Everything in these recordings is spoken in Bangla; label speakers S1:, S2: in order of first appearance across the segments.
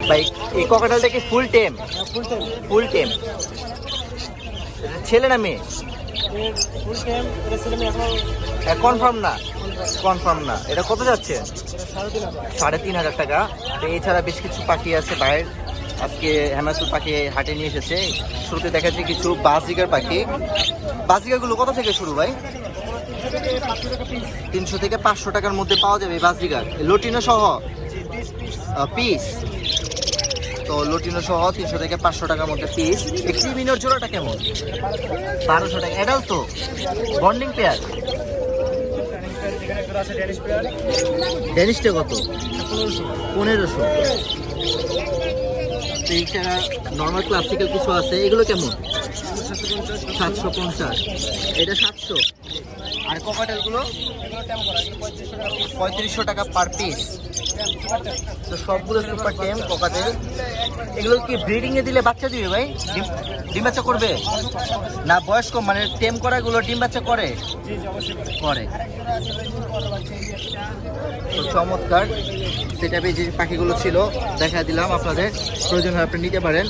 S1: ভাই এই ককাটেলটা কি ফুল টেম?
S2: Full time.
S1: ফুল টেম। ছেলে না মেয়ে?
S2: ফুল টাইম এটা ছেলে মেয়ে এখন
S1: কনফার্ম না? কনফার্ম না। এটা কত যাচ্ছে?
S2: 3,500।
S1: 3,500 টাকা। তো এছাড়া বেশ কিছু পাখি আছে বাইরের, আজকে হেমায়তুর পাখি হাটে নিয়ে এসেছে। শুরুতে দেখাচ্ছি কিছু বাজিগার পাখি। বাজিগারগুলো কত থেকে শুরু ভাই? 300 থেকে 500 টাকার মধ্যে পাওয়া যাবে এই বাজিগার, লটিনো সহ পিস। তো লটিনো সহ 300 থেকে 500 টাকার মধ্যে পিস। একটি মিনোর জোড়াটা কেমন? 1200 টাকা। এটাও তো বন্ডিং পেয়ার। ড্যানিশটা কত? 1500। এছাড়া নর্মাল ক্লাসিক্যাল কিছু আছে, এগুলো কেমন? 750। এটা 700। আর ককাটেলগুলো 3500 টাকা পার পিস। তো সবগুলো সুপার টেম ককাটেল। এগুলো কি ব্রিডিং এ দিলে বাচ্চা দিবে ভাই? ডিম বাচ্চা করবে না? বয়স্ক মানে টেম করা গুলো ডিম বাচ্চা করে? করে। তো চমৎকার সেটআপে যে পাখিগুলো ছিল দেখা দিলাম আপনাদের, প্রয়োজন হয় আপনি নিতে পারেন।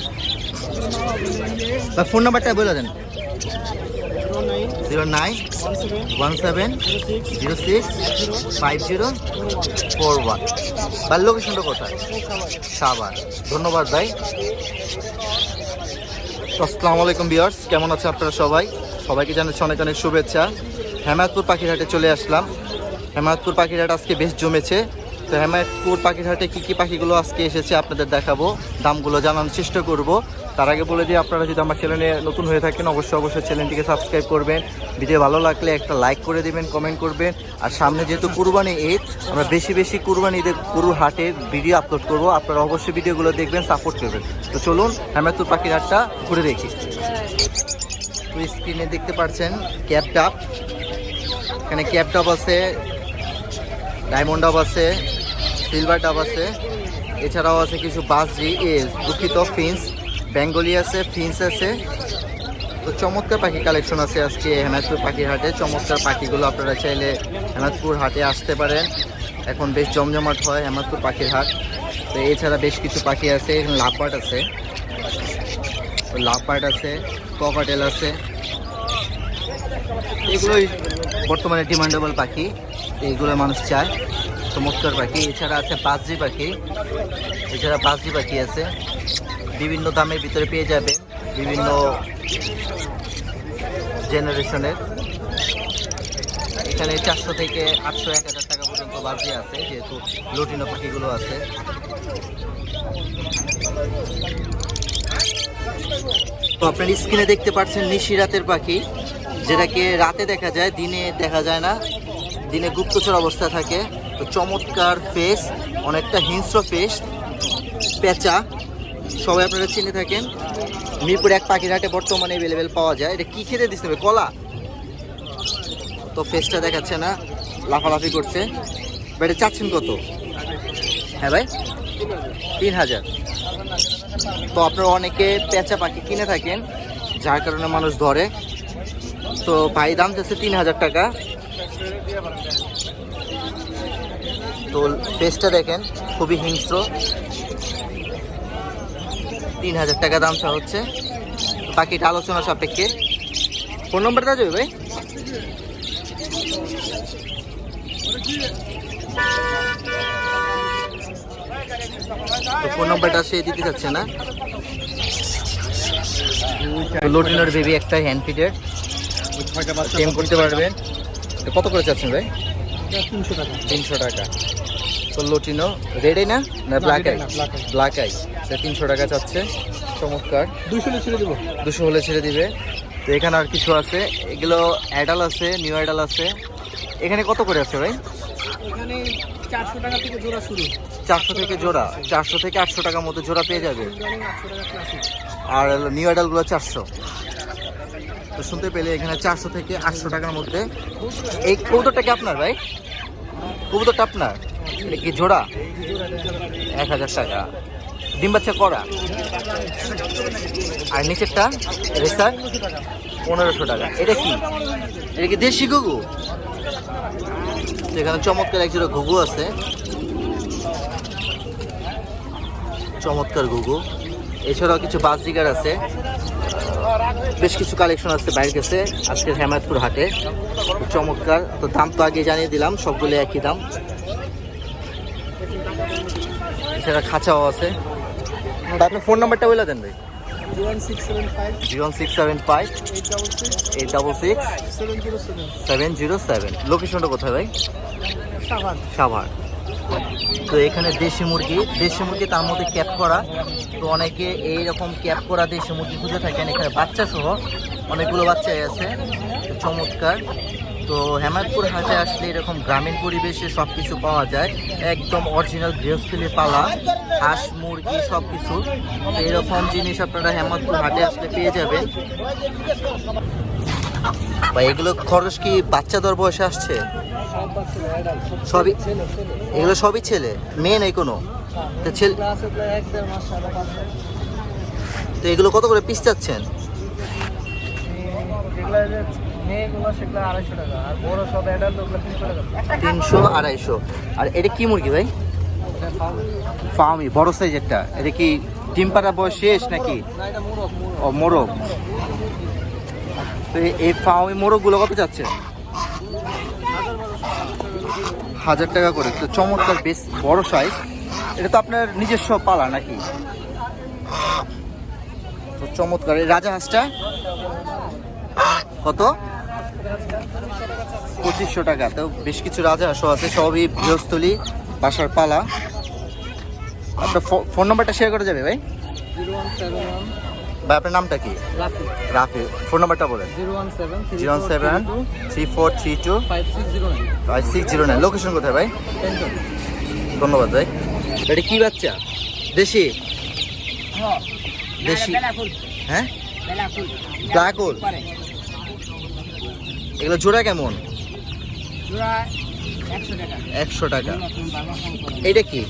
S1: বা ফোন নাম্বারটা বলে দেন। 0917065041। বা লোকেশনটা কোথায়? সাভার। ধন্যবাদ ভাই। আসসালামু আলাইকুম ভিউয়ার্স, কেমন আছেন আপনারা সবাই? সবাইকে জানাচ্ছি অনেক অনেক শুভেচ্ছা। হেমায়তপুর পাখির হাটে চলে আসলাম। হেমায়তপুর পাখির হাট আজকে বেশ জমেছে। তো হেমায়তপুর পাখির হাটে কী কী পাখিগুলো আজকে এসেছে আপনাদের দেখাবো, দামগুলো জানানোর চেষ্টা করব। তার আগে বলে দিই, আপনারা যদি আমার চ্যানেলে নতুন হয়ে থাকেন অবশ্যই চ্যানেলটিকে সাবস্ক্রাইব করবেন। ভিডিও ভালো লাগলে একটা লাইক করে দিবেন, কমেন্ট করবেন। আর সামনে যেহেতু কুরবানি ঈদ, আমরা বেশি কুরবানি ঈদের গরুর হাটের ভিডিও আপলোড করব। আপনারা অবশ্যই ভিডিওগুলো দেখবেন, সাপোর্ট করবেন। তো চলুন হেমায়তপুর পাখির হাটটা ঘুরে দেখি। তো স্ক্রিনে দেখতে পাচ্ছেন ক্যাপ ডাব। এখানে ক্যাপ ডাব আছে, ডায়মন্ড ডাব আছে, সিলভার ডাব আছে। এছাড়াও আছে কিছু দুঃখিত ফিন্স, বেঙ্গলি আছে, ফিন্স আছে। তো চমৎকার পাখি কালেকশন আছে আজকে হেমায়তপুর পাখির হাটে। চমৎকার পাখিগুলো আপনারা চাইলে হেমায়তপুর হাটে আসতে পারেন। এখন বেশ জমজমাট হয় হেমায়তপুর পাখির হাট। তো এছাড়া বেশ কিছু পাখি আছে, এখানে লাভবার্ড আছে, ককাটেল আছে। এগুলোই বর্তমানে ডিমান্ডেবল পাখি, এইগুলো মানুষ চায়। চমৎকার পাখি। এছাড়া আছে বাজরি পাখি আছে, বিভিন্ন দামের ভিতরে পেয়ে যাবেন, বিভিন্ন জেনারেশনের। এখানে 400 থেকে 800, 1000 টাকা পর্যন্ত বাজরি আছে, যেহেতু লটিনো পাখিগুলো আছে। তো আপনার স্ক্রিনে দেখতে পাচ্ছেন নিশি রাতের পাখি, যেটাকে রাতে দেখা যায়, দিনে দেখা যায় না, দিনে গুপ্তচর অবস্থায় থাকে। তো চমৎকার ফেস, অনেকটা হিংস্র ফেস, পেঁচা, সবাই আপনারা চিনে থাকেন। মিরপুর এক পাখির হাটে বর্তমানে অ্যাভেলেবেল পাওয়া যায়। এটা কি খেতে দিতে হবে? কলা। তো ফেসটা দেখাচ্ছে না, লাফালাফি করছে। এটা চাচ্ছেন কত? হ্যাঁ ভাই, 3000। তো আপনারা অনেকে পেঁচা পাখি কিনে থাকেন, যার কারণে মানুষ ধরে। তো ভাই দাম চাচ্ছে 3000 টাকা। তো ফেসটা দেখেন, খুবই হিংস্র। 3000 টাকা দাম চা হচ্ছে। পাখিটা আলোচনা সাপেক্ষে। ফোন নম্বরটা যাবে ভাই? তো ফোন নম্বরটা সে দিতে চাচ্ছে না। লটিনোর বেবি একটা হ্যান্ড ফিডের, টেম করতে পারবেন। কত করে চাচ্ছেন ভাই? 300 টাকা। তো লটিনো রেডে না ব্ল্যাক আই 300 টাকা চাচ্ছে। চমৎকার। 200 হলে ছেড়ে দিবে। তো এখানে আর কিছু আছে, এগুলো অ্যাডাল আছে, নিউ অ্যাডাল আছে। এখানে কত করে আছে ভাই?
S2: এখানে 400 টাকা থেকে জোড়া শুরু।
S1: 400 থেকে জোড়া, 400 থেকে 800 টাকার মধ্যে জোড়া পেয়ে যাবে।
S2: 800 টাকা ক্লাসিক।
S1: আর নিউ অ্যাডালগুলো 400। তো শুনতে পেলে এখানে 400 থেকে 800 টাকার মধ্যে। এই কবুতরটা কি আপনার ভাই? কবুতরটা আপনার? এটা কি জোড়া? 1000 টাকা। ডিম বাচ্চা করা। আর নিচেরটা রেসার 1500 টাকা। এটা কি দেশি ঘুঘু? এখানে চমৎকার এক জোড়া ঘুঘু আছে। চমৎকার ঘুঘু। এছাড়াও কিছু বাজিগার আছে, বেশ কিছু কালেকশন আছে বাইরের কাছে আজকের হেমায়তপুর হাটে। চমৎকার। তো দাম তো আগে জানিয়ে দিলাম, সবগুলো একই দাম। এছাড়া খাঁচাও আছে। আপনার ফোন নাম্বারটা বলে দেন ভাই।
S2: 01675
S1: 01675 866
S2: 707
S1: 707। লোকেশনটা কোথায় ভাই?
S2: সাভার।
S1: সাভার। তো এখানে দেশি মুরগি তার মধ্যে ক্যাপ করা। তো অনেকে এইরকম ক্যাপ করা দেশি মুরগি খুঁজে থাকেন, এখানে বাচ্চা সহ অনেকগুলো বাচ্চাই আছে। তো চমৎকার। তো হেমায়তপুর হাটে আসলে এরকম গ্রামীণ পরিবেশে সব কিছু পাওয়া যায়, একদম অরিজিনাল গৃহস্থলী পালা হাঁস মুরগি সব কিছু। তো এরকম জিনিস আপনারা হেমায়তপুর হাটে আসলে পেয়ে যাবেন। বা এগুলো খরচ কি বাচ্চা দর বয়সে আসছে? সবই এগুলো সবই ছেলে, মেয়ে নেই কোনো? তো ছেলে, তো এগুলো কত করে পিস চাচ্ছেন? 300 250। আর এটা কি মুরগি ভাই? ফার্মি, বড় সাইজ একটা। এটা কি ডিম পাড়া বয়স শেষ নাকি? ও মোরগ। তো এই ফার্মি মোরগগুলো কত চাচ্ছে? 1000 টাকা করে। তো চমৎকার, বেশ বড় সাইজ। এটা তো আপনার নিজস্ব পালা নাকি? তো চমৎকার। এই রাজা হাঁসটা কত? 2500 টাকা। তো বেশ কিছু রাজা হাঁসও আছে, সবই গৃহস্থলী বাসার পালা। আপনার ফোন নাম্বারটা শেয়ার করা যাবে ভাই?
S2: 0171
S1: ভাই আপনার নামটা কি?
S2: রাফি।
S1: রাফি। ফোন নাম্বারটা বলেন।
S2: 017
S1: 0173432
S2: 5609
S1: 5609। লোকেশন কোথায় ভাই? ধন্যবাদ ভাই। এটা কি বাচ্চা? দেশি? দেশি। হ্যাঁ, ব্ল্যাক হোল। এগুলো জোড়া কেমন? 100 টাকা। এটা কি?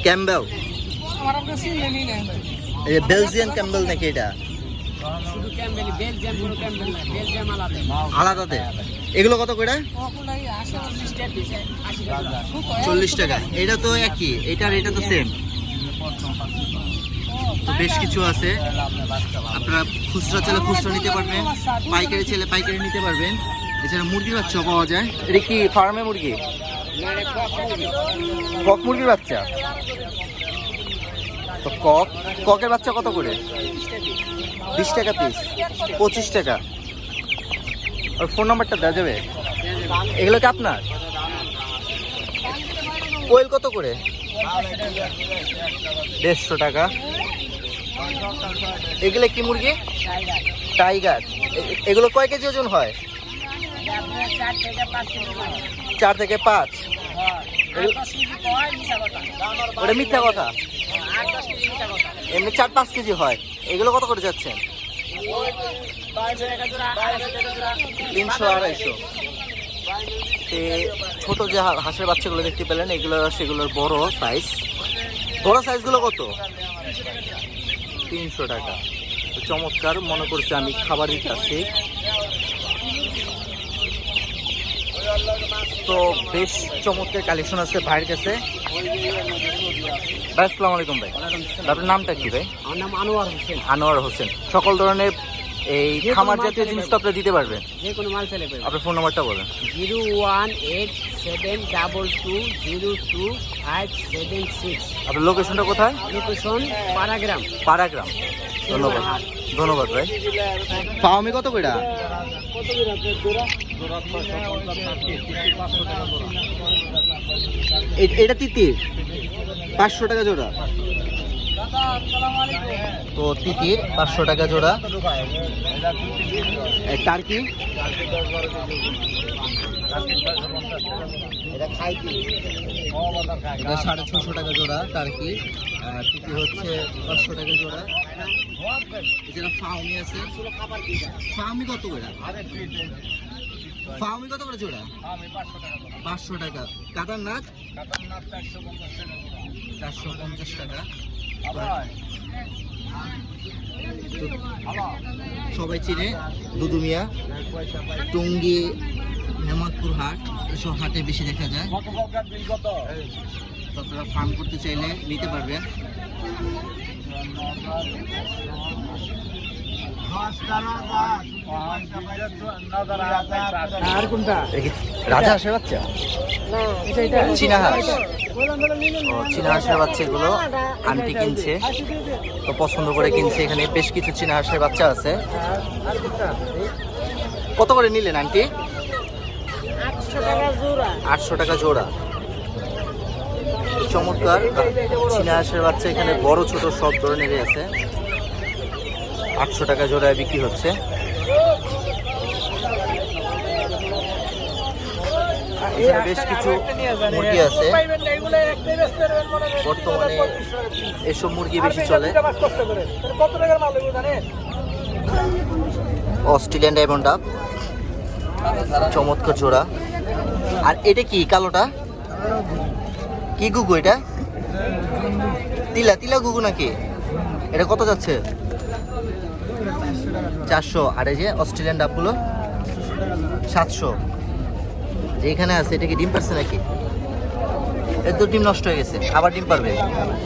S1: ক্যাম্বেল। এই যে বেলজিয়ান ক্যাম্বেল নাকি এটা? আলাদাতে। এগুলো কত করে? 40 টাকা। এটা তো একই, এটার এটা তো সেম। তো বেশ কিছু আছে, আপনারা খুচরা চাইলে খুচরা নিতে পারবেন, পাইকারি চাইলে পাইকারি নিতে পারবেন। এছাড়া মুরগির বাচ্চাও পাওয়া যায়। এটা কি ফার্মে মুরগি? কক মুরগির বাচ্চা। তো ককের বাচ্চা কত করে? 20 টাকা পিস। 25 টাকা। আর ফোন নাম্বারটা দেওয়া যাবে? এগুলো কি আপনার? কোয়েল কত করে? 150 টাকা। এগুলো কি মুরগি? টাইগার। এগুলো কয় কেজি ওজন হয়? 4 থেকে 5। ওটা মিথ্যা কথা। এমনি 4-5 কেজি হয়। এগুলো কত করে যাচ্ছেন? 300-250। ছোট যে হাঁসের বাচ্চাগুলো দেখতে পেলেন, এগুলো সেগুলোর বড় সাইজ। বড় সাইজগুলো কত? 300 টাকা। চমৎকার। মনে করছে আমি খাবার দিতে আসছি। তো বেশ চমৎকার কালেকশন আছে ভাইয়ের কাছে। ভাই আসসালামু আলাইকুম ভাই। আপনার নামটা কি ভাই?
S2: আমার নাম আনোয়ার হোসেন।
S1: আনোয়ার হোসেন। সকল ধরনের এই খামার জাতীয় জিনিস তো আপনি দিতে পারবেন?
S2: যে কোনো মাল ছেলে পেয়ে।
S1: আপনার ফোন নাম্বারটা বলেন।
S2: 01872025576।
S1: আপনার লোকেশনটা কোথায়?
S2: লোকেশন পাড়াগ্রাম।
S1: পাড়াগ্রাম। ধন্যবাদ, ধন্যবাদ ভাই। ফার্মি কত কইরা? এটা তিতির 500 টাকা জোড়া। তো তিতির 500 টাকা জোড়া। টার্কি এটা 650 টাকা জোড়া টার্কি। তিতির হচ্ছে 500 টাকা জোড়া। এছাড়া ফাউমি আছে। ফাউমি কত করে? ফাউমি কত করে জোড়া? 500 টাকা। কাতার নাক 450 টাকা। সবাই চিনে দুদু মিয়া। টুঙ্গি হেমাদপুর হাট, এসব হাটে বেশি দেখা যায়। তো আপনারা ফার্ম করতে চাইলে নিতে পারবেন।
S2: আর কোনটা?
S1: রাজা হাঁসের বাচ্চা,
S2: না, এটা
S1: চীনা হাঁস। ও, চীনা হাঁসের বাচ্চা এগুলো আন্টি কিনছে, তো পছন্দ করে কিনছে। এখানে বেশ কিছু চীনা হাঁসের বাচ্চা আছে।
S2: আর কোনটা?
S1: কত করে নিলেন আন্টি?
S2: 800 টাকা জোড়া।
S1: 800 টাকা জোড়া। চমৎকার চীনা হাঁসের বাচ্চা এখানে বড় ছোট সব ধরনেরই আছে। 800 টাকা জোড়ায় বিক্রি হচ্ছে। এখানে বেশ কিছু মুরগি আছে। বর্তমানে এসব মুরগি বেশি চলে। অস্ট্রেলিয়ান ডায়মন্ড ডাব, চমৎকার জোড়া। আর এটা কি কালোটা? কি গুগু এটা? তিলা তিলা গুগু নাকি? এটা কত যাচ্ছে? 400। আর এই যে অস্ট্রেলিয়ান ডাবগুলো 700। যে এখানে আছে এটা কি ডিম পারছে নাকি? এর তো ডিম নষ্ট হয়ে গেছে, আবার ডিম পারবে।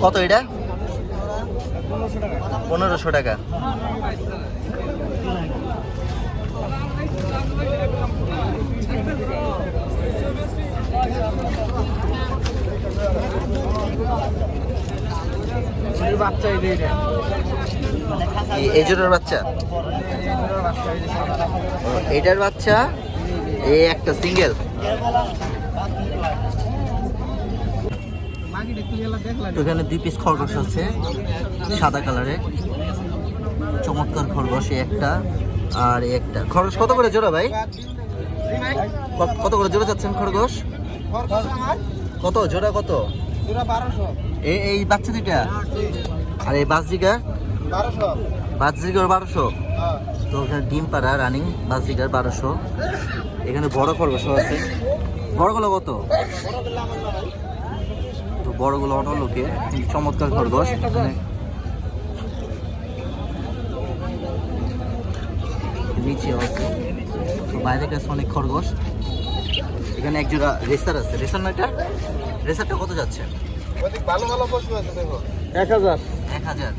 S1: কত এটা? 1500 টাকা।
S2: বাচ্চা এটা
S1: এই জোড়ার বাচ্চা, এটার বাচ্চা, এই একটা সিঙ্গেল। তো এখানে 2 পিস খরগোশ আছে সাদা কালারের, চমৎকার খরগোশ। এই একটা আর এই একটা। খরগোশ কত করে জোড়া ভাই? কত করে জোড়া চাচ্ছেন খরগোশ? কত জোড়া? কত? এই বাচ্চা দুইটা আর এই বাজরিগার? 1200। তো ওখানে ডিম পাড়া রানিং বাজরিগার 1200। এখানে বড় খরগোশ আছে। বড়গুলো কত? তো বড়গুলো অন্য লোকে, চমৎকার খরগোশ। নিচে আছে, তো বাইরে কাছে অনেক খরগোশ। এখানে এক জোড়া রেসার আছে। রেসার না এটা? রেসারটা কত যাচ্ছে?
S2: 1000।
S1: 1000।